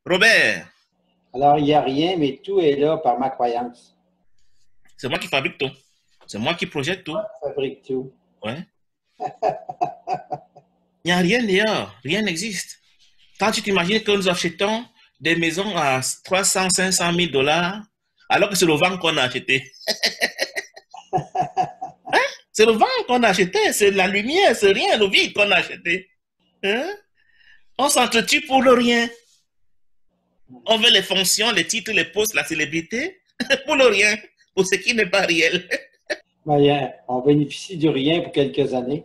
Robert, Alors, il n'y a rien, mais tout est là par ma croyance. c'est moi qui fabrique tout. C'est moi qui projette tout. Je fabrique tout. Ouais. Il n'y a rien dehors. Rien n'existe. Quand tu t'imagines que nous achetons des maisons à 300, 500 000 dollars, alors que c'est le vent qu'on a acheté. C'est le vent qu'on a acheté, c'est la lumière, c'est rien, le vide qu'on a acheté. Hein? On s'entretue pour le rien. On veut les fonctions, les titres, les postes, la célébrité, pour le rien, pour ce qui n'est pas réel. Mais, on bénéficie du rien pour quelques années.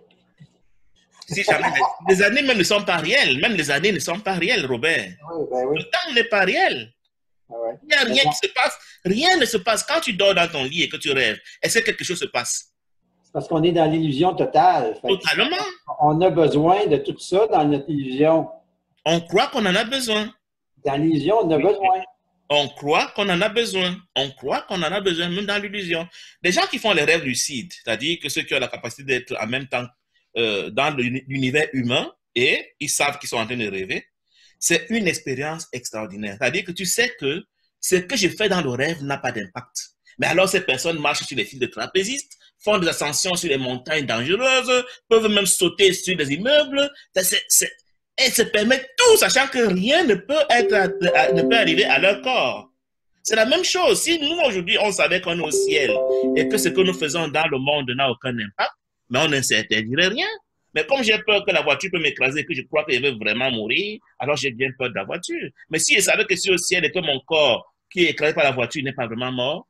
Si jamais les années même ne sont pas réelles, même les années ne sont pas réelles, Robert. Oui, ben oui. Le temps n'est pas réel. Ah ouais. Il n'y a Mais rien non, qui se passe. Rien ne se passe. Quand tu dors dans ton lit et que tu rêves, est-ce que quelque chose se passe? c'est parce qu'on est dans l'illusion totale. Fait que Totalement. on a besoin de tout ça dans notre illusion. On croit qu'on en a besoin. Dans l'illusion, on a Oui. besoin. On croit qu'on en a besoin. On croit qu'on en a besoin, même dans l'illusion. Les gens qui font les rêves lucides, c'est-à-dire que ceux qui ont la capacité d'être en même temps dans l'univers humain et ils savent qu'ils sont en train de rêver, c'est une expérience extraordinaire. C'est-à-dire que tu sais que ce que je fais dans le rêve n'a pas d'impact. Mais alors ces personnes marchent sur les fils de trapézistes, font des ascensions sur les montagnes dangereuses, peuvent même sauter sur des immeubles. Et se permettent tout, sachant que rien ne peut, ne peut arriver à leur corps. C'est la même chose. Si nous, aujourd'hui, on savait qu'on est au ciel et que ce que nous faisons dans le monde n'a aucun impact, mais on ne s'interdirait rien. Mais comme j'ai peur que la voiture peut m'écraser, que je crois que je vais vraiment mourir, alors j'ai bien peur de la voiture. Mais si je savais que je suis au ciel et que mon corps qui est écrasé par la voiture n'est pas vraiment mort,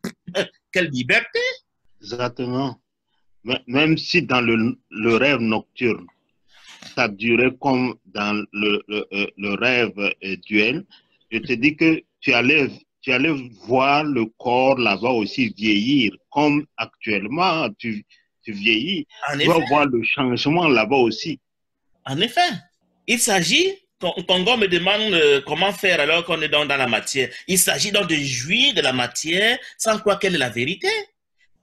quelle liberté! Exactement. Même si dans le rêve nocturne, ça durait comme dans le rêve duel, je te dis que tu allais voir le corps là-bas aussi vieillir, comme actuellement tu vieillis. En Tu vas effet, voir le changement là-bas aussi. en effet, il s'agit, Congo me demande comment faire alors qu'on est dans la matière. Il s'agit donc de jouir de la matière sans croire qu'elle est la vérité.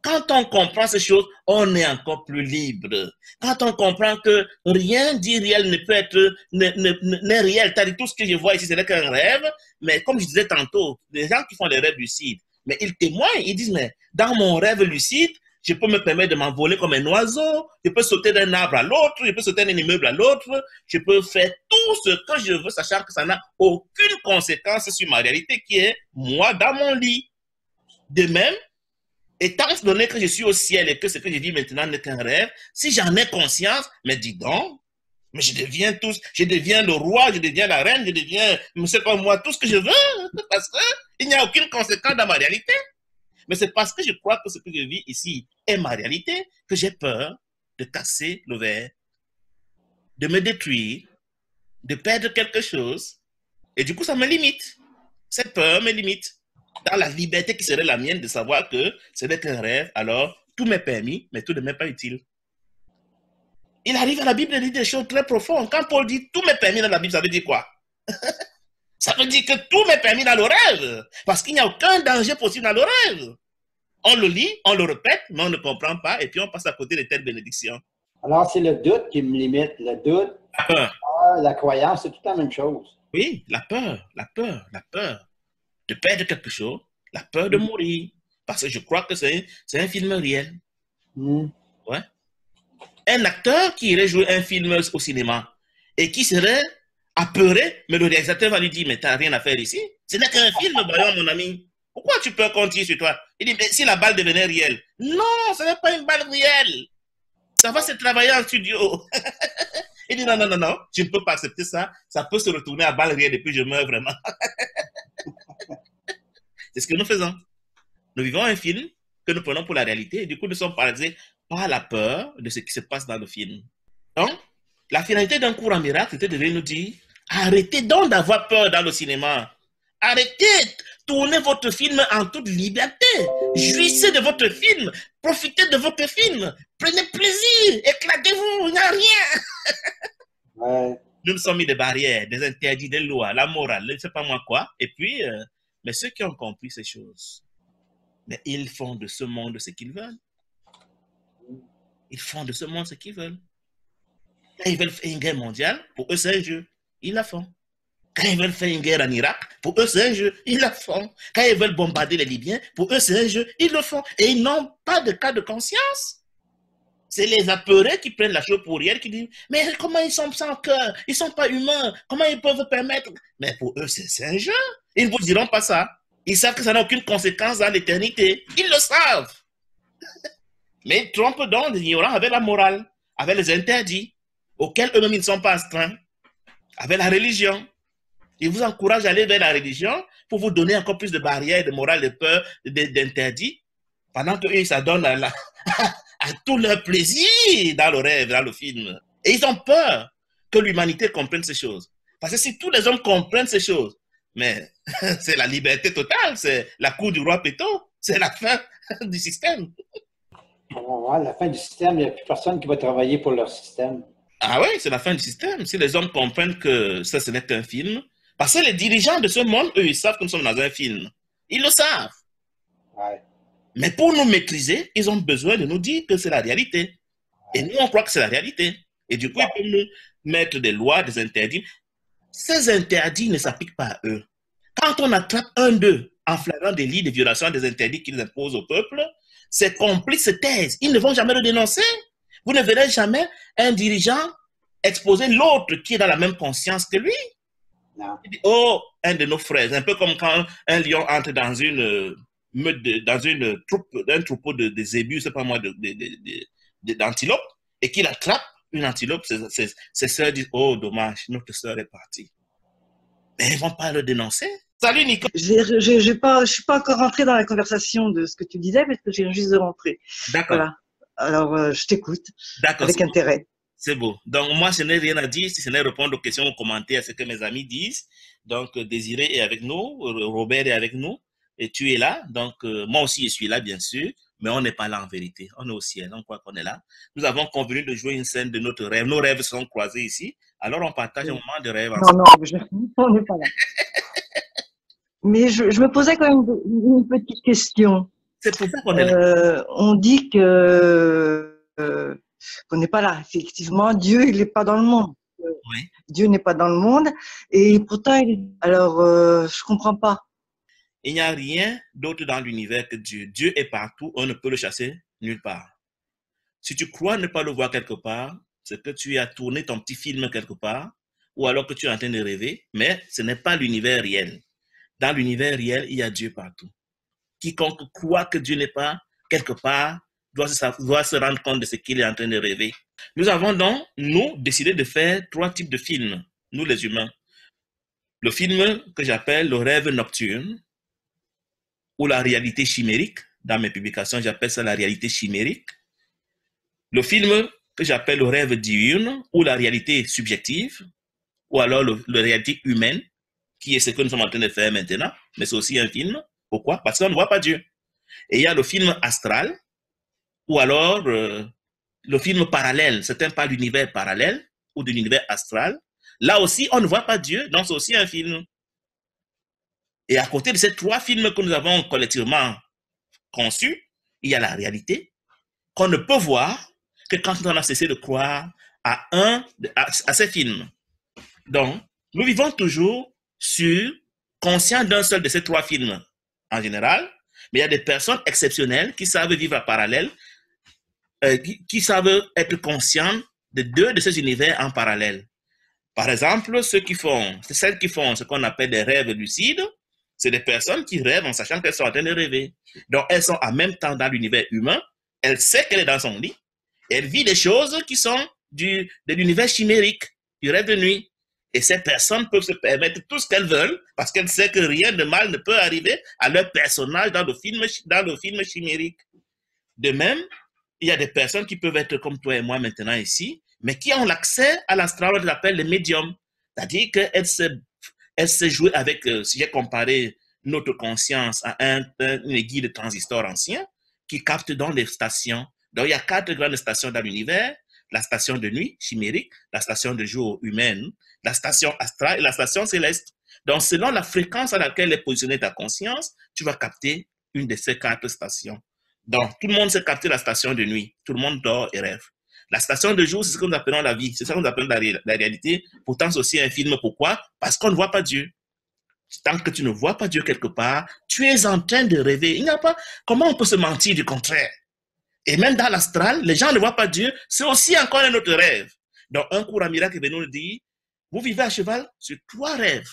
Quand on comprend ces choses, on est encore plus libre. Quand on comprend que rien d'irréel ne peut être, n'est réel, c'est-à-dire tout ce que je vois ici, ce n'est qu'un rêve, mais comme je disais tantôt, les gens qui font les rêves lucides, mais ils témoignent, ils disent, mais dans mon rêve lucide, je peux me permettre de m'envoler comme un oiseau, je peux sauter d'un arbre à l'autre, je peux sauter d'un immeuble à l'autre, je peux faire tout ce que je veux, sachant que ça n'a aucune conséquence sur ma réalité qui est moi dans mon lit. De même, étant donné que je suis au ciel et que ce que je vis maintenant n'est qu'un rêve, si j'en ai conscience, mais dis donc, mais je deviens le roi, je deviens la reine, je deviens, monsieur comme moi, tout ce que je veux, parce qu'il n'y a aucune conséquence dans ma réalité. Mais c'est parce que je crois que ce que je vis ici est ma réalité que j'ai peur de casser le verre, de me détruire, de perdre quelque chose. Et du coup, ça me limite. Cette peur me limite. Dans la liberté qui serait la mienne de savoir que ce n'est qu'un rêve, alors tout m'est permis, mais tout ne m'est pas utile. Il arrive à la Bible et dit des choses très profondes. Quand Paul dit tout m'est permis dans la Bible, ça veut dire quoi? Ça veut dire que tout m'est permis dans le rêve. Parce qu'il n'y a aucun danger possible dans le rêve. On le lit, on le répète, mais on ne comprend pas, et puis on passe à côté de telles bénédictions. Alors, c'est le doute qui me limite. Le doute, La peur. la croyance, c'est tout la même chose. Oui, la peur, la peur, la peur de perdre quelque chose, la peur de mourir. Parce que je crois que c'est un film réel. Mm. Ouais. Un acteur qui irait jouer un film au cinéma et qui serait apeuré, mais le réalisateur va lui dire, mais t'as rien à faire ici. Ce n'est qu'un film, voyons mon ami. Pourquoi tu peux continuer sur toi? Il dit, mais si la balle devenait réelle. Non, ce n'est pas une balle réelle. Ça va se travailler en studio. Il dit, non, non, non, non, je ne peux pas accepter ça. Ça peut se retourner à balle réelle et puis je meurs vraiment. C'est ce que nous faisons. Nous vivons un film que nous prenons pour la réalité et du coup nous sommes paralysés par la peur de ce qui se passe dans le film. Donc, la finalité d'un cours en miracle, c'était de nous dire, arrêtez donc d'avoir peur dans le cinéma. Arrêtez, tournez votre film en toute liberté. Jouissez de votre film. Profitez de votre film. Prenez plaisir. Éclatez-vous. Il n'y a rien. Ouais. Nous nous sommes mis des barrières, des interdits, des lois, la morale, je ne sais pas moi quoi. Et puis, mais ceux qui ont compris ces choses, mais ils font de ce monde ce qu'ils veulent. Ils font de ce monde ce qu'ils veulent. Et ils veulent faire une guerre mondiale. Pour eux, c'est un jeu. Ils la font. Quand ils veulent faire une guerre en Irak, pour eux, c'est un jeu, ils la font. Quand ils veulent bombarder les Libyens, pour eux, c'est un jeu, ils le font. Et ils n'ont pas de cas de conscience. C'est les apeurés qui prennent la chose pour rien, qui disent, mais comment ils sont sans cœur? Ils ne sont pas humains. Comment ils peuvent permettre? Mais pour eux, c'est un jeu. Ils ne vous diront pas ça. Ils savent que ça n'a aucune conséquence dans l'éternité. Ils le savent. Mais ils trompent donc les ignorants avec la morale, avec les interdits, auxquels eux-mêmes ils ne sont pas astreints, avec la religion. Ils vous encouragent à aller vers la religion pour vous donner encore plus de barrières, de morale, de peur, d'interdits, pendant qu'eux, ils s'adonnent à tout leur plaisir dans le rêve, dans le film. Et ils ont peur que l'humanité comprenne ces choses. Parce que si tous les hommes comprennent ces choses, mais c'est la liberté totale, c'est la cour du roi Péto, c'est la fin du système. À la fin du système, il n'y a plus personne qui va travailler pour leur système. Ah oui, c'est la fin du système. Si les hommes comprennent que ça, ce n'est qu'un film, parce que les dirigeants de ce monde, eux, ils savent que nous sommes dans un film. Ils le savent. Ouais. Mais pour nous maîtriser, ils ont besoin de nous dire que c'est la réalité. Et nous, on croit que c'est la réalité. Et du coup, ils peuvent nous mettre des lois, des interdits. Ces interdits ne s'appliquent pas à eux. Quand on attrape un d'eux en flagrant délit de violation des interdits qu'ils imposent au peuple, ses complices se taisent. Ils ne vont jamais le dénoncer. Vous ne verrez jamais un dirigeant exposer l'autre qui est dans la même conscience que lui. Non. Il dit, oh, un de nos frères. Un peu comme quand un lion entre dans une troupe, un troupeau de zébus, c'est pas moi, d'antilopes, et qu'il attrape une antilope, ses sœurs disent, oh, dommage, notre sœur est partie. Mais ils ne vont pas le dénoncer. Salut, Nico. Je suis pas encore rentrée dans la conversation de ce que tu disais, parce que j'ai juste de rentrer. D'accord. Voilà. Alors, je t'écoute avec intérêt. C'est beau. Donc, moi, je n'ai rien à dire si ce n'est répondre aux questions, aux commentaires, à ce que mes amis disent. Donc, Désiré est avec nous, Robert est avec nous, et tu es là. Donc, moi aussi, je suis là, bien sûr, mais on n'est pas là en vérité. On est au ciel, on croit qu'on est là. Nous avons convenu de jouer une scène de notre rêve. Nos rêves sont croisés ici. Alors, on partage un moment de rêve ensemble. Non, on n'est pas là. Mais je me posais quand même une petite question. C'est pour ça qu'on est là. On dit que qu'on n'est pas là. Effectivement, Dieu, il n'est pas dans le monde. Oui. Dieu n'est pas dans le monde. Et pourtant, alors, je comprends pas. Il n'y a rien d'autre dans l'univers que Dieu. Dieu est partout, on ne peut le chasser nulle part. Si tu crois ne pas le voir quelque part, c'est que tu as tourné ton petit film quelque part, ou alors que tu es en train de rêver, mais ce n'est pas l'univers réel. Dans l'univers réel, il y a Dieu partout. Quiconque croit que Dieu n'est pas quelque part doit se rendre compte de ce qu'il est en train de rêver. Nous avons donc, nous, décidé de faire 3 types de films, nous les humains. Le film que j'appelle le rêve nocturne, ou la réalité chimérique. Dans mes publications, j'appelle ça la réalité chimérique. Le film que j'appelle le rêve diurne, ou la réalité subjective, ou alors la réalité humaine, qui est ce que nous sommes en train de faire maintenant, mais c'est aussi un film. Pourquoi? Parce qu'on ne voit pas Dieu. Et il y a le film astral, ou alors le film parallèle, c'est pas l'univers parallèle, ou de l'univers astral. Là aussi, on ne voit pas Dieu, donc c'est aussi un film. Et à côté de ces 3 films que nous avons collectivement conçus, il y a la réalité qu'on ne peut voir que quand on a cessé de croire à ces films. Donc, nous vivons toujours conscients d'un seul de ces 3 films en général, mais il y a des personnes exceptionnelles qui savent vivre en parallèle, qui savent être conscients de 2 de ces univers en parallèle. Par exemple, celles qui font ce qu'on appelle des rêves lucides, c'est des personnes qui rêvent en sachant qu'elles sont en train de rêver. Donc, elles sont en même temps dans l'univers humain, elle sait qu'elle est dans son lit, et elle vit des choses qui sont de l'univers chimérique, du rêve de nuit. Et ces personnes peuvent se permettre tout ce qu'elles veulent, parce qu'elles savent que rien de mal ne peut arriver à leur personnage dans le film chimérique. De même, il y a des personnes qui peuvent être comme toi et moi maintenant ici, mais qui ont l'accès à l'astral, on l'appelle les médiums. C'est-à-dire qu'elles se jouent avec, si j'ai comparé notre conscience à une aiguille de transistor ancien, qui capte dans les stations. Donc, il y a 4 grandes stations dans l'univers: la station de nuit chimérique, la station de jour humaine, la station astrale et la station céleste. Donc, selon la fréquence à laquelle est positionnée ta conscience, tu vas capter une de ces 4 stations. Donc, tout le monde sait capter la station de nuit. Tout le monde dort et rêve. La station de jour, c'est ce que nous appelons la vie. C'est ça que nous appelons la réalité. Pourtant, c'est aussi un film. Pourquoi? Parce qu'on ne voit pas Dieu. Tant que tu ne vois pas Dieu quelque part, tu es en train de rêver. Il n'y a pas... Comment on peut se mentir du contraire? Et même dans l'astral, les gens ne voient pas Dieu. C'est aussi encore un autre rêve. Donc, un cours à miracle vient nous dire, vous vivez à cheval sur 3 rêves.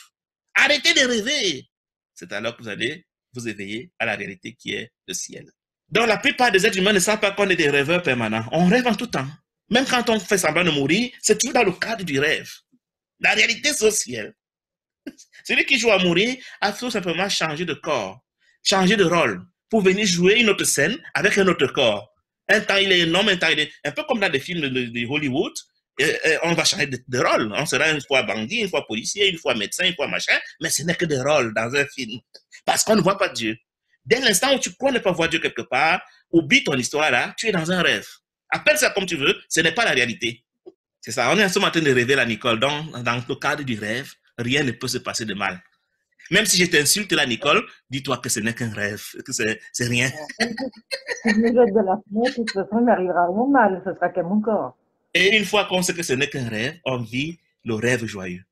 Arrêtez de rêver. C'est alors que vous allez vous éveiller à la réalité qui est le ciel. Donc, la plupart des êtres humains ne savent pas qu'on est des rêveurs permanents. On rêve en tout temps. Même quand on fait semblant de mourir, c'est toujours dans le cadre du rêve. La réalité, c'est au ciel. Celui qui joue à mourir a tout simplement changé de corps, changé de rôle, pour venir jouer une autre scène avec un autre corps. Un temps, il est un homme, un temps, il est... Un peu comme dans des films de Hollywood, on va changer de rôle. On sera une fois bandit, une fois policier, une fois médecin, une fois machin, mais ce n'est que des rôles dans un film. Parce qu'on ne voit pas Dieu. Dès l'instant où tu crois ne pas voir Dieu quelque part, oublie ton histoire là, tu es dans un rêve. Appelle ça comme tu veux, ce n'est pas la réalité. C'est ça, on est en ce matin de rêver la Nicole. Donc, dans le cadre du rêve, rien ne peut se passer de mal. Même si je t'insulte la Nicole, dis-toi que ce n'est qu'un rêve, que c'est rien. Si je me jette de la fenêtre, de toute façon, il m'arrivera rien de mal, ce sera qu'à mon corps. Et une fois qu'on sait que ce n'est qu'un rêve, on vit le rêve joyeux.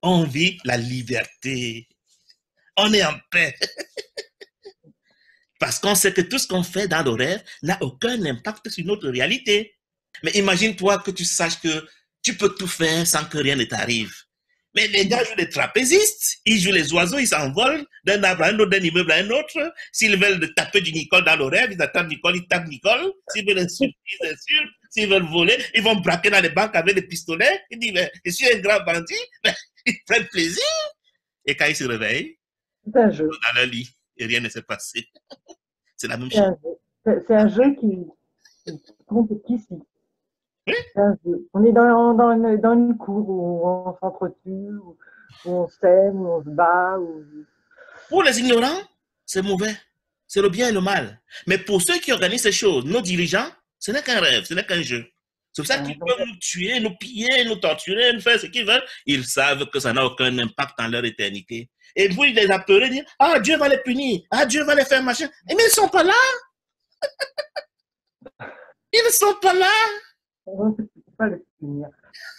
On vit la liberté. On est en paix. Parce qu'on sait que tout ce qu'on fait dans le rêve n'a aucun impact sur notre réalité. Mais imagine-toi que tu saches que tu peux tout faire sans que rien ne t'arrive. Mais les gars jouent des trapézistes, ils jouent les oiseaux, ils s'envolent d'un arbre à un autre, d'un immeuble à un autre. S'ils veulent taper du Nicole dans le rêve, ils attendent Nicole, ils tapent Nicole. S'ils veulent insulter, ils insultent. S'ils veulent voler, ils vont braquer dans les banques avec des pistolets. Ils disent, mais je suis un grand bandit. Ils prennent plaisir. Et quand ils se réveillent, C'est un jeu. dans leur lit, et rien ne s'est passé. C'est la même chose. C'est un jeu qui compte ici. Oui. C'est un jeu. On est dans une cour où on s'entretue, où on s'aime, où on se bat. Pour les ignorants, c'est mauvais. C'est le bien et le mal. Mais pour ceux qui organisent ces choses, nos dirigeants, ce n'est qu'un rêve, ce n'est qu'un jeu. C'est pour ça qu'ils peuvent nous tuer, nous piller, nous torturer, nous faire ce qu'ils veulent. Ils savent que ça n'a aucun impact dans leur éternité. Et vous, ils les appellent, dire, ah, Dieu va les punir, ah, Dieu va les faire machin. Mais ils ne sont pas là. Ils ne sont pas là. On ne peut pas les punir.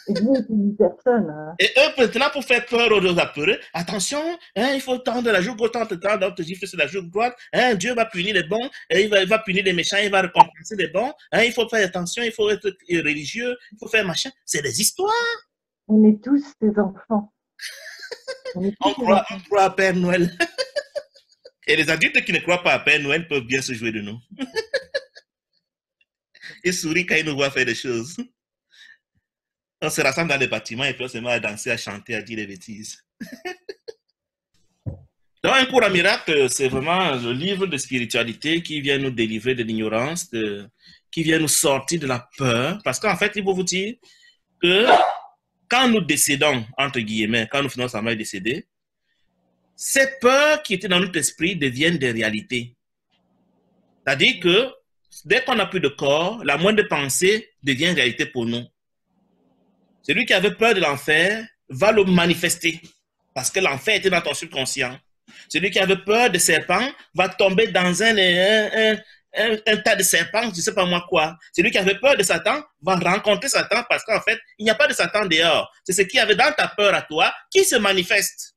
Et Dieu est une personne. Hein. Et eux, maintenant, pour faire peur aux appelés, attention, hein, il faut tendre la joue gauche, donc te gifler sur la joue droite. Hein, Dieu va punir les bons, et il va punir les méchants, il va récompenser les bons. Hein, il faut faire attention, il faut être religieux, il faut faire machin. C'est des histoires. On est tous des enfants. On croit à Père Noël. Et les adultes qui ne croient pas à Père Noël peuvent bien se jouer de nous. Ils sourient quand ils nous voient faire des choses. On se rassemble dans les bâtiments et puis on se met à danser, à chanter, à dire des bêtises. Donc, un cours à miracle, c'est vraiment le livre de spiritualité qui vient nous délivrer de l'ignorance, qui vient nous sortir de la peur. Parce qu'en fait, il faut vous dire que quand nous décédons, entre guillemets, quand nous finissons semblant de décéder, ces peurs qui étaient dans notre esprit deviennent des réalités. C'est-à-dire que dès qu'on n'a plus de corps, la moindre pensée devient réalité pour nous. Celui qui avait peur de l'enfer va le manifester parce que l'enfer était dans ton subconscient. Celui qui avait peur des serpents va tomber dans un tas de serpents, je ne sais pas moi quoi. Celui qui avait peur de Satan va rencontrer Satan parce qu'en fait, il n'y a pas de Satan dehors. C'est ce qu'il y avait dans ta peur à toi qui se manifeste.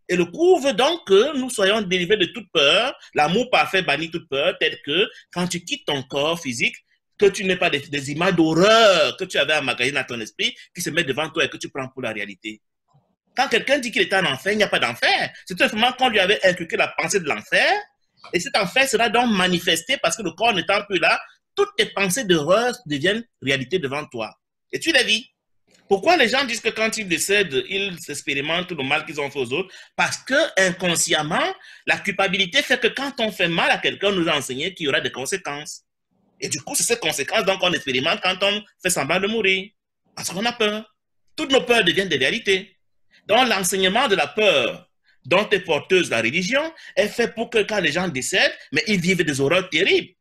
Et le cours veut donc que nous soyons délivrés de toute peur. L'amour parfait bannit toute peur, tel que quand tu quittes ton corps physique, que tu n'aies pas des images d'horreur que tu avais emmagasinées dans ton esprit qui se mettent devant toi et que tu prends pour la réalité. Quand quelqu'un dit qu'il est en enfer, il n'y a pas d'enfer. C'est tout simplement qu'on lui avait inculqué la pensée de l'enfer. Et cet enfer sera donc manifesté parce que le corps n'étant plus là, toutes tes pensées d'horreur deviennent réalité devant toi. Et tu les vis. Pourquoi les gens disent que quand ils décèdent, ils expérimentent le mal qu'ils ont fait aux autres? Parce que inconsciemment, la culpabilité fait que quand on fait mal à quelqu'un, on nous a enseigné qu'il y aura des conséquences. Et du coup, c'est ces conséquences donc on expérimente quand on fait semblant de mourir. Parce qu'on a peur. Toutes nos peurs deviennent des réalités. Donc l'enseignement de la peur dont est porteuse la religion est fait pour que quand les gens décèdent, mais ils vivent des horreurs terribles.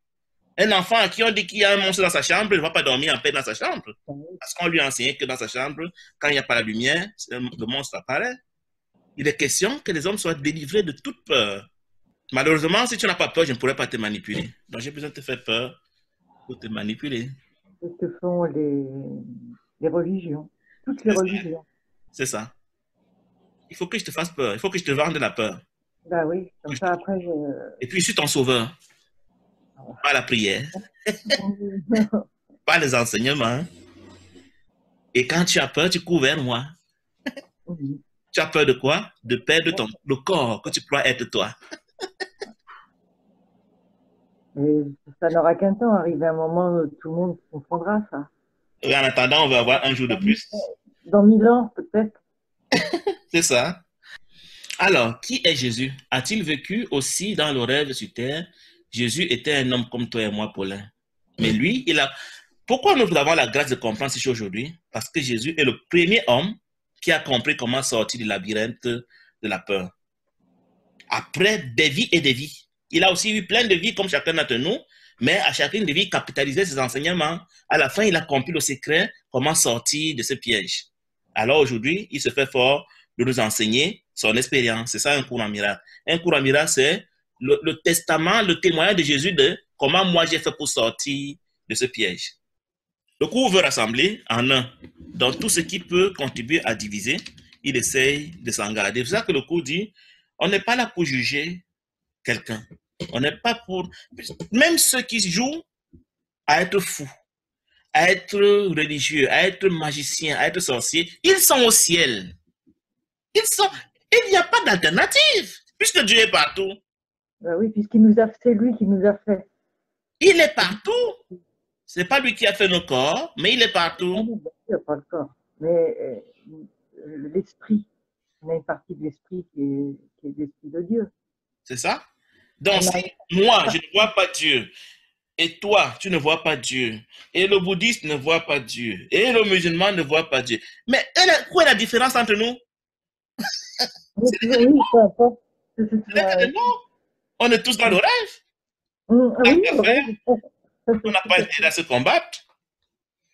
Un enfant à qui on dit qu'il y a un monstre dans sa chambre, il ne va pas dormir en paix dans sa chambre. Parce qu'on lui a enseigné que dans sa chambre, quand il n'y a pas la lumière, le monstre apparaît. Il est question que les hommes soient délivrés de toute peur. Malheureusement, si tu n'as pas peur, je ne pourrais pas te manipuler. Donc j'ai besoin de te faire peur pour te manipuler. C'est ce que font les religions, toutes les religions. C'est ça. Il faut que je te fasse peur. Il faut que je te vende de la peur. Bah oui, comme ça après Et puis, je suis ton sauveur. Pas la prière, pas les enseignements. Et quand tu as peur, tu cours vers moi. Tu as peur de quoi? De perdre le corps que tu crois être toi. Mais ça n'aura qu'un temps. Arrivé un moment où tout le monde comprendra ça. Et en attendant, on va avoir un jour de plus. Dans 1000 ans, peut-être. C'est ça. Alors, qui est Jésus? A-t-il vécu aussi dans le rêve sur terre? Jésus était un homme comme toi et moi, Paulin. Mais lui, Pourquoi nous avons la grâce de comprendre ces choses aujourd'hui? Parce que Jésus est le premier homme qui a compris comment sortir du labyrinthe de la peur. Après des vies et des vies. Il a aussi eu plein de vies comme chacun d'entre nous, mais à chacune des vies, il capitalisait ses enseignements. À la fin, il a compris le secret, comment sortir de ce piège. Alors aujourd'hui, il se fait fort de nous enseigner son expérience. C'est ça un cours en miracle. Un cours en miracle, c'est le testament, le témoignage de Jésus de comment moi j'ai fait pour sortir de ce piège. Le cours veut rassembler en un. Dans tout ce qui peut contribuer à diviser, il essaye de s'en garder. C'est ça que le cours dit, on n'est pas là pour juger quelqu'un. On n'est pas pour... Même ceux qui jouent à être fous, à être religieux, à être magiciens, à être sorciers, ils sont au ciel. Il n'y a pas d'alternative, puisque Dieu est partout. Ben oui, c'est lui qui nous a fait. Il est partout. Ce n'est pas lui qui a fait nos corps, mais il est partout. Il n'y a pas le corps. Mais l'esprit, on a une partie de l'esprit qui est l'esprit de Dieu. C'est ça? Donc, si moi, je ne vois pas Dieu, et toi, tu ne vois pas Dieu, et le bouddhiste ne voit pas Dieu, et le musulman ne voit pas Dieu, mais quoi est la différence entre nous? Oui, peu importe. On est tous dans le rêve. On n'a pas intérêt à se combattre.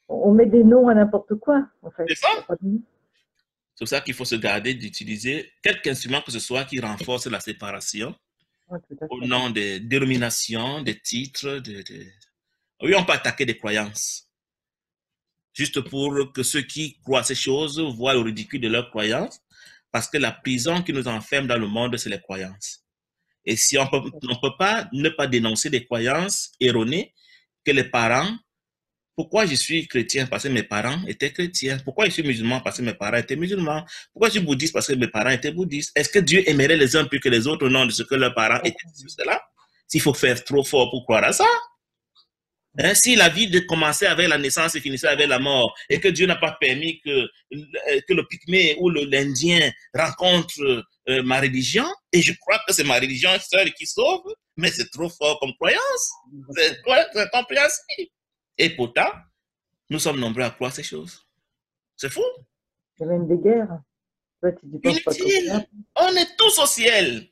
On met des noms à n'importe quoi, en fait. C'est ça? C'est pour ça qu'il faut se garder d'utiliser quelque instrument que ce soit qui renforce la séparation au nom des dénominations, des titres. Oui, on peut attaquer des croyances. Juste pour que ceux qui croient ces choses voient le ridicule de leurs croyances, parce que la prison qui nous enferme dans le monde, c'est les croyances. Et si on ne peut pas ne pas dénoncer des croyances erronées que les parents... Pourquoi je suis chrétien? Parce que mes parents étaient chrétiens. Pourquoi je suis musulman? Parce que mes parents étaient musulmans. Pourquoi je suis bouddhiste? Parce que mes parents étaient bouddhistes. Est-ce que Dieu aimerait les uns plus que les autres au nom de ce que leurs parents étaient sur cela? S'il faut faire trop fort pour croire à ça? Si la vie de commencer avec la naissance et finissait avec la mort, et que Dieu n'a pas permis que le Pygmée ou l'Indien rencontre ma religion, et je crois que c'est ma religion seule qui sauve, mais c'est trop fort comme croyance. C'est compréhensible. Et pourtant, nous sommes nombreux à croire ces choses. C'est fou. Il y a même des guerres. Inutile. On est tous au ciel.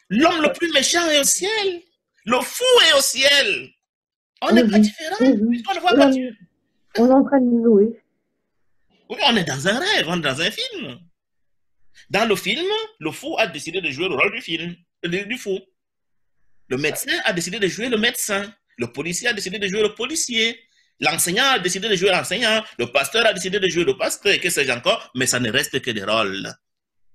L'homme le plus méchant est au ciel. Le fou est au ciel. On n'est pas différents. On ne voit pas Dieu. On est en train de jouer. Oui, on est dans un rêve, on est dans un film. Dans le film, le fou a décidé de jouer le rôle du fou. Le médecin a décidé de jouer le médecin. Le policier a décidé de jouer le policier. L'enseignant a décidé de jouer l'enseignant. Le pasteur a décidé de jouer le pasteur. Et que sais-je encore? Mais ça ne reste que des rôles.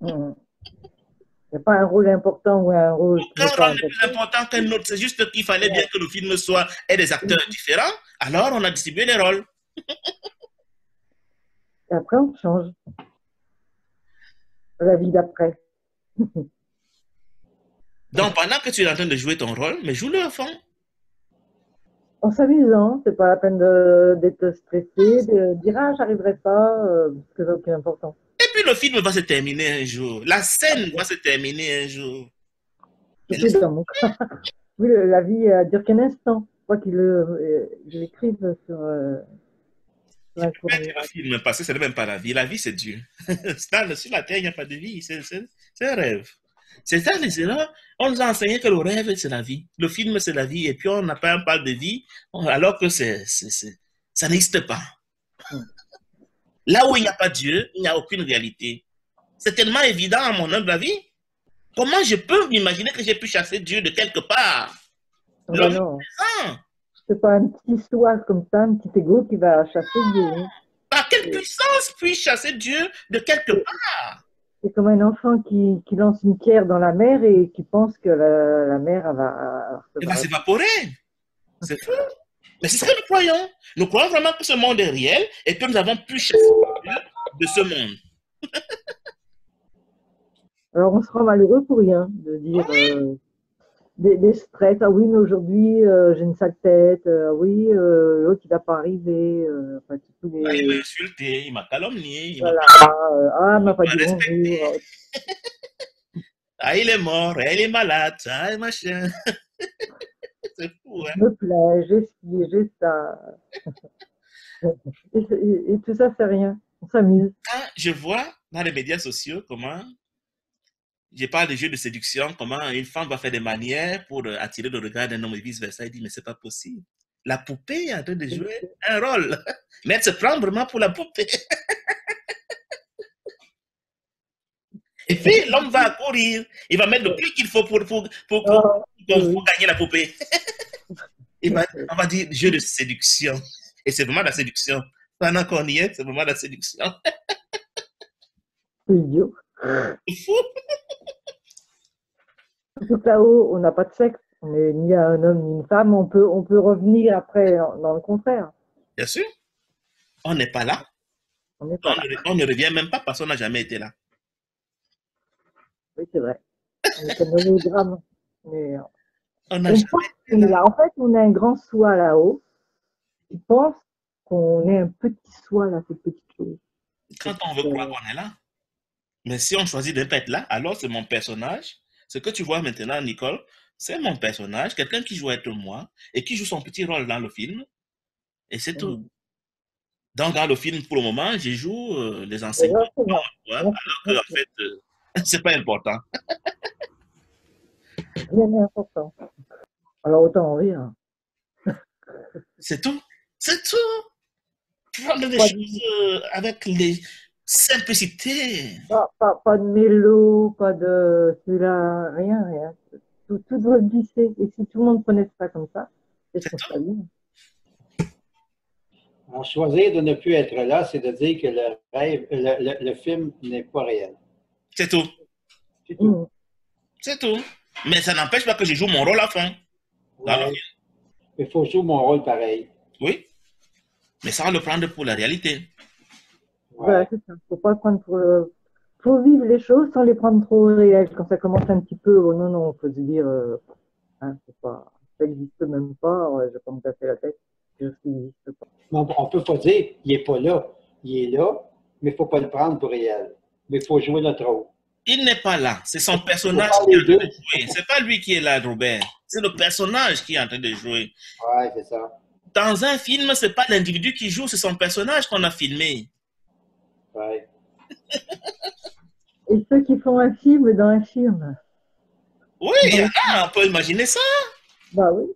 Il n'y a pas un rôle important ou un rôle... Aucun rôle n'est plus important qu'un autre. C'est juste qu'il fallait bien que le film ait des acteurs différents. Alors, on a distribué les rôles. Et après, on change. La vie d'après. Donc, pendant que tu es en train de jouer ton rôle, mais joue-le à fond. En s'amusant, c'est pas la peine d'être stressé, de dire ah j'arriverai pas, parce que ça n'a aucune importance. Et puis le film va se terminer un jour, la scène va se terminer un jour. C'est dans mon cas. Oui, la vie dure qu'un instant. Je crois qu'ils l'écrivent sur un cours. Le film, parce que ce n'est même pas la vie c'est Dieu. Sur la terre, il n'y a pas de vie, c'est un rêve. C'est ça les erreurs. On nous a enseigné que le rêve, c'est la vie. Le film, c'est la vie. Et puis, on parle de vie, alors que ça n'existe pas. Là où il n'y a pas Dieu, il n'y a aucune réalité. C'est tellement évident à mon humble avis. Comment je peux m'imaginer que j'ai pu chasser Dieu de quelque part? Non. C'est pas un petit soi comme ça, un petit ego qui va chasser Dieu. Hein. Par quelle puissance puis chasser Dieu de quelque part? C'est comme un enfant qui lance une pierre dans la mer et qui pense que la mer elle va Il va s'évaporer. C'est fou. Mais c'est ce que nous croyons. Nous croyons vraiment que ce monde est réel et que nous avons pu chasser Dieu de ce monde. Alors on sera malheureux pour rien de dire des stress. Ah oui, mais aujourd'hui j'ai une sale tête. Oui, l'autre il va pas arriver. Enfin, tous les... Ah, il m'a insulté, il m'a calomnié. Voilà. Il m'a pas dit bonjour. Ah, il est mort, il est malade, ah, machin. C'est fou, hein? Je me plais, j'ai ci, j'ai ça. Et tout ça, c'est rien. On s'amuse. Quand je vois dans les médias sociaux comment, je parle de jeux de séduction, comment une femme va faire des manières pour attirer le regard d'un homme et vice-versa, il dit, mais c'est pas possible. La poupée est en train de jouer un rôle. Mais elle se prend vraiment pour la poupée. Et puis, l'homme va courir. Il va mettre le prix qu'il faut pour gagner la poupée. On va dire jeu de séduction. Et c'est vraiment la séduction. Pendant qu'on y est, c'est vraiment la séduction. C'est idiot. C'est fou. Tout là-haut, on n'a pas de sexe. On n'est ni un homme ni une femme. On peut revenir après dans le contraire. Bien sûr. On n'est pas là. On ne revient même pas parce qu'on n'a jamais été là. Oui, c'est vrai. On est comme un hologramme. Mais on n'a jamais été là. En fait, on a un grand soi là-haut qui pense qu'on est un petit soi là, cette petite chose. Quand on veut croire qu'on est là. Mais si on choisit de ne pas être là, alors c'est mon personnage. Ce que tu vois maintenant, Nicole, c'est mon personnage, quelqu'un qui joue être moi et qui joue son petit rôle dans le film. Et c'est tout. Donc, dans le film, pour le moment, je joue les enseignants. Alors que, en fait, c'est pas important. Rien n'est important. Alors, autant en rire. C'est tout. C'est tout. Prendre des choses avec les simplicités. Pas de mélo, pas de celui-là, rien. Tout doit glisser. Et si tout le monde prenait ça comme ça, c'est ce qu'on ferait bien. Alors, choisir de ne plus être là, c'est de dire que le rêve, le film n'est pas réel. C'est tout. C'est tout. C'est tout. Mais ça n'empêche pas que je joue mon rôle à fond. Ouais. Il faut jouer mon rôle pareil. Oui. Mais sans le prendre pour la réalité. Ouais, c'est ça. Faut pas le prendre pour. Faut vivre les choses sans les prendre trop au réel. Quand ça commence un petit peu, oh non, faut se dire, c'est pas, ça n'existe même pas. Je vais pas me casser la tête. Ça n'existe pas. Non, on peut pas dire, il est pas là. Il est là, mais il faut pas le prendre pour réel. Mais il faut jouer notre rôle. Il n'est pas là. C'est son personnage qui est en train de jouer. C'est pas lui qui est là, Robert. C'est le personnage qui est en train de jouer. Ouais, c'est ça. Dans un film, c'est pas l'individu qui joue, c'est son personnage qu'on a filmé. Ouais. Et ceux qui font un film dans un film. Oui, on peut imaginer ça. Bah oui.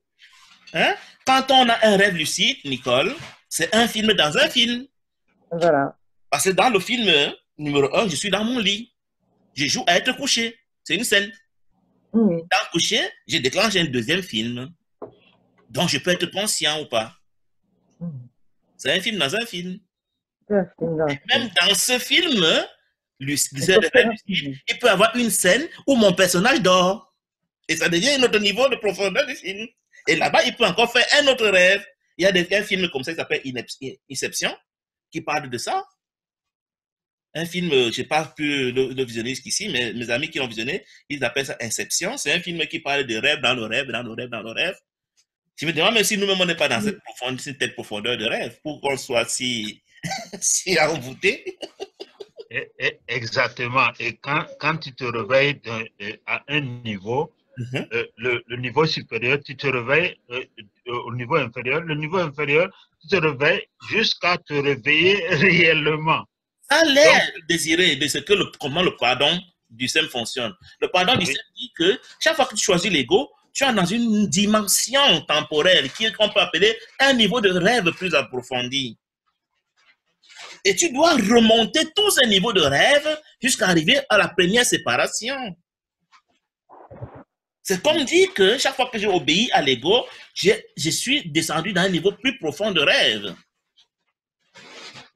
Hein? Quand on a un rêve lucide, Nicole, c'est un film dans un film. Voilà. Parce que dans le film numéro 1, je suis dans mon lit. Je joue à être couché. C'est une scène. Dans le couché, je déclenche un deuxième film. Donc, je peux être conscient ou pas. C'est un film dans un film. Et même dans ce film, il peut y avoir une scène où mon personnage dort. Et ça devient un autre niveau de profondeur du film. Et là-bas, il peut encore faire un autre rêve. Il y a un film comme ça qui s'appelle Inception, qui parle de ça. Un film, je n'ai pas pu le visionner jusqu'ici, mais mes amis qui l'ont visionné, ils appellent ça Inception. C'est un film qui parle de rêve dans le rêve, dans le rêve, dans le rêve. Je me demande même si nous-mêmes, on n'est pas dans cette telle profondeur de rêve pour qu'on soit si envoûté. Exactement. Et quand tu te réveilles à un niveau, le niveau supérieur, tu te réveilles au niveau inférieur. Le niveau inférieur, tu te réveilles jusqu'à te réveiller réellement. Ça a l'air désiré de ce que comment le pardon du SEM fonctionne. Le pardon du SEM dit que chaque fois que tu choisis l'ego, tu es dans une dimension temporelle qu'on peut appeler un niveau de rêve plus approfondi. Et tu dois remonter tous ces niveaux de rêve jusqu'à arriver à la première séparation. C'est comme dire que chaque fois que j'ai obéi à l'ego, je suis descendu dans un niveau plus profond de rêve.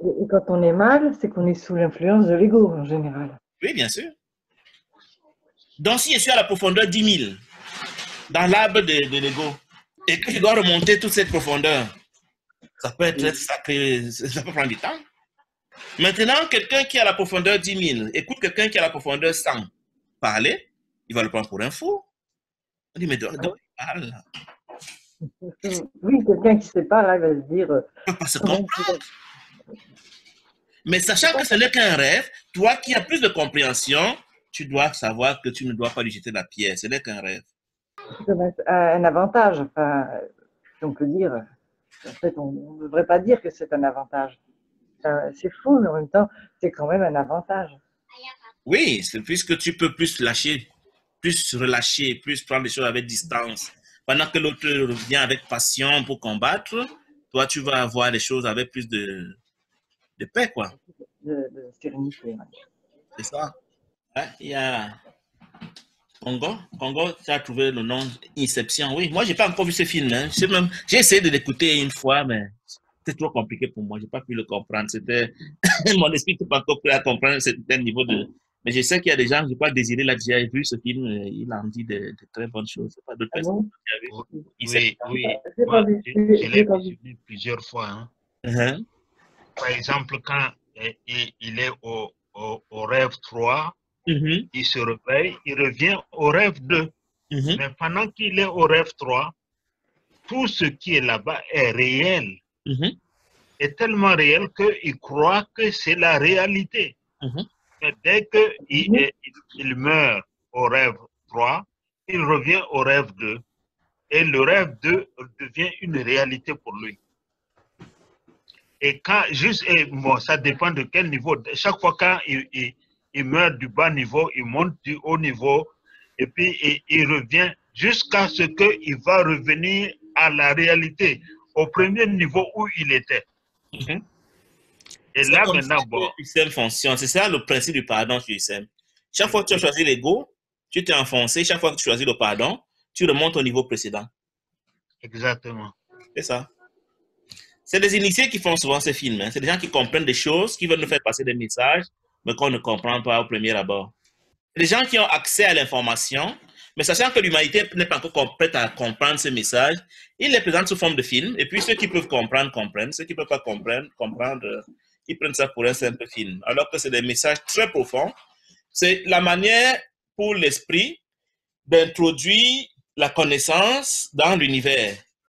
Et quand on est mal, c'est qu'on est sous l'influence de l'ego en général. Oui, bien sûr. Donc, si je suis à la profondeur 10 000, dans l'arbre de l'ego, et que je dois remonter toute cette profondeur, ça peut être sacré, ça peut prendre du temps. Maintenant, quelqu'un qui est à la profondeur 10 000, écoute quelqu'un qui est à la profondeur 100 parler, il va le prendre pour un fou. On dit, mais de quoi il parle là? Oui, quelqu'un qui ne sait pas, là, il va se dire... Il ne peut pas se comprendre. Mais sachant que ce n'est qu'un rêve, toi qui as plus de compréhension, tu dois savoir que tu ne dois pas lui jeter la pierre. Ce n'est qu'un rêve. C'est un avantage, enfin, si on peut dire. En fait, on ne devrait pas dire que c'est un avantage. C'est faux, mais en même temps, c'est quand même un avantage. Oui, c'est puisque tu peux plus lâcher, plus relâcher, plus prendre les choses avec distance. Pendant que l'autre revient avec passion pour combattre, toi, tu vas avoir les choses avec plus de paix, quoi. De sérénité. Ouais. C'est ça. Ouais, il y a Congo, tu as trouvé le nom Inception. Oui, moi, je n'ai pas encore vu ce film. Hein. J'ai essayé de l'écouter une fois, mais c'était trop compliqué pour moi. Je n'ai pas pu le comprendre. Mon esprit n'était pas encore prêt à comprendre un certain niveau de. Mais je sais qu'il y a des gens, je crois, Désiré l'a déjà vu ce film. Il en dit de très bonnes choses. C'est pas d'autres personnes qui ont vu. Oui. Moi, Je l'ai vu plusieurs fois. Hein. Uh-huh. Par exemple, quand il est au rêve 3, il se réveille, il revient au rêve 2. Mais pendant qu'il est au rêve 3, tout ce qui est là-bas est réel. Est tellement réel qu'il croit que c'est la réalité. Mais dès qu'il meurt au rêve 3, il revient au rêve 2. Et le rêve 2 devient une réalité pour lui. Et quand bon, ça dépend de quel niveau. Chaque fois quand il meurt du bas niveau, il monte du haut niveau, et puis il revient jusqu'à ce qu'il va revenir à la réalité, au premier niveau où il était. Et là maintenant, bon. L'USM fonctionne. C'est ça le principe du pardon sur l'USM. Chaque fois que tu as choisi l'ego, tu t'es enfoncé. Chaque fois que tu choisis le pardon, tu remontes au niveau précédent. Exactement. C'est ça. C'est des initiés qui font souvent ces films. Hein. C'est des gens qui comprennent des choses, qui veulent nous faire passer des messages, mais qu'on ne comprend pas au premier abord. Des gens qui ont accès à l'information, mais sachant que l'humanité n'est pas encore prête à comprendre ces messages, ils les présentent sous forme de film. Et puis ceux qui peuvent comprendre, comprennent. Ceux qui ne peuvent pas comprendre, ils prennent ça pour un simple film. Alors que c'est des messages très profonds. C'est la manière pour l'esprit d'introduire la connaissance dans l'univers.